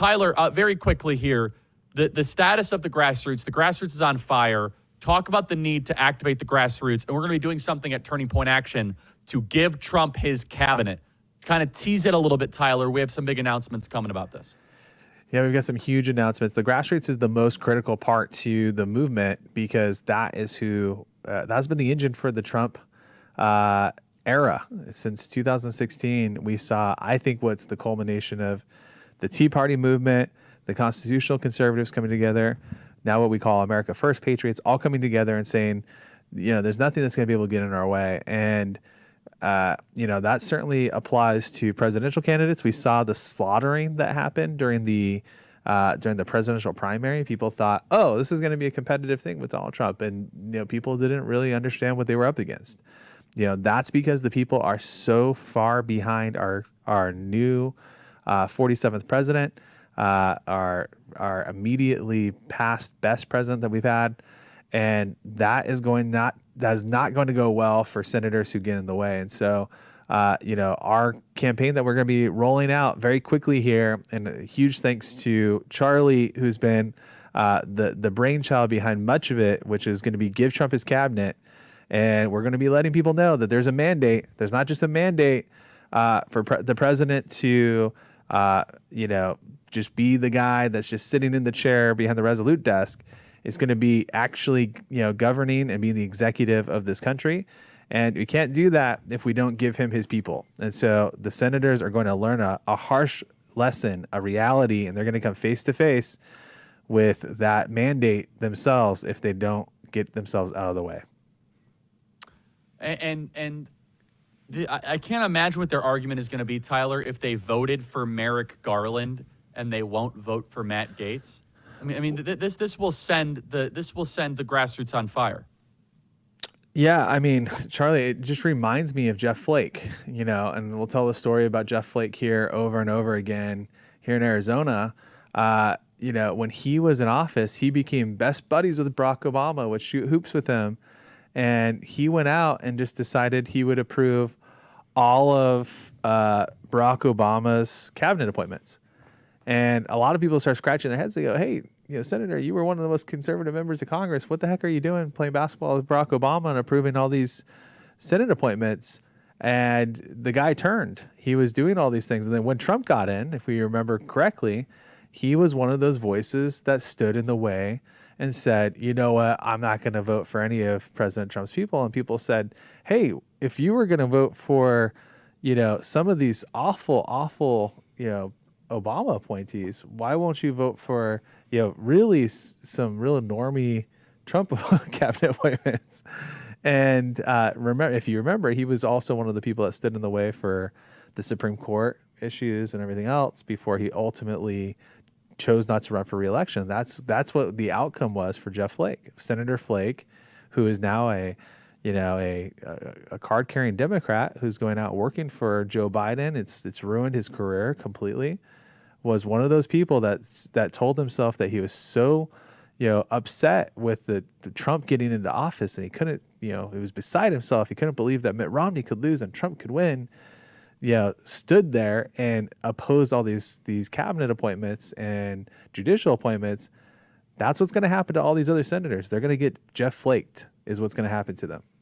Tyler, very quickly here, the status of the grassroots. The grassroots is on fire. Talk about the need to activate the grassroots, and we're going to be doing something at Turning Point Action to give Trump his cabinet. Kind of tease it a little bit, Tyler. We have some big announcements coming about this. Yeah, we've got some huge announcements. The grassroots is the most critical part to the movement because that is who that's been the engine for the Trump era. Since 2016, we saw, I think, what's the culmination of the Tea Party movement, the constitutional conservatives coming together, now what we call America First patriots, all coming together and saying, there's nothing that's going to be able to get in our way. And that certainly applies to presidential candidates. We saw the slaughtering that happened during the presidential primary. People thought, oh, this is going to be a competitive thing with Donald Trump. And, people didn't really understand what they were up against. That's because the people are so far behind our new 47th president, our immediately past best president that we've had. And that is not going to go well for senators who get in the way. And so, our campaign that we're going to be rolling out very quickly here, and a huge thanks to Charlie, who's been the brainchild behind much of it, which is going to be give Trump his cabinet. And we're going to be letting people know that there's a mandate. There's not just a mandate for the president to, just be the guy that's just sitting in the chair behind the Resolute desk. It's going to be actually, governing and being the executive of this country. And we can't do that if we don't give him his people. And so the senators are going to learn a harsh lesson, a reality, and they're going to come face to face with that mandate themselves if they don't get themselves out of the way. I can't imagine what their argument is going to be, Tyler, if they voted for Merrick Garland and they won't vote for Matt Gaetz. This will send the grassroots on fire. Yeah, Charlie, it just reminds me of Jeff Flake, and we'll tell the story about Jeff Flake here over and over again here in Arizona. When he was in office, he became best buddies with Barack Obama, would shoot hoops with him. And he went out and just decided he would approve all of Barack Obama's cabinet appointments. And a lot of people start scratching their heads. They go, hey, Senator, you were one of the most conservative members of Congress. What the heck are you doing playing basketball with Barack Obama and approving all these Senate appointments? And the guy turned. He was doing all these things. And then when Trump got in, if we remember correctly, he was one of those voices that stood in the way and said, you know what, I'm not going to vote for any of President Trump's people. And people said, hey, if you were going to vote for, some of these awful, Obama appointees, why won't you vote for, really some real normie Trump cabinet appointments? And if you remember, he was also one of the people that stood in the way for the Supreme Court issues and everything else before he ultimately chose not to run for re-election. That's what the outcome was for Jeff Flake, Senator Flake, who is now a card-carrying Democrat who's going out working for Joe Biden. It's ruined his career completely. Was one of those people that told himself that he was so upset with the Trump getting into office, and he couldn't, he was beside himself. He couldn't believe that Mitt Romney could lose and Trump could win. Stood there and opposed all these cabinet appointments and judicial appointments. That's what's going to happen to all these other senators. They're going to get Jeff Flaked, is what's going to happen to them.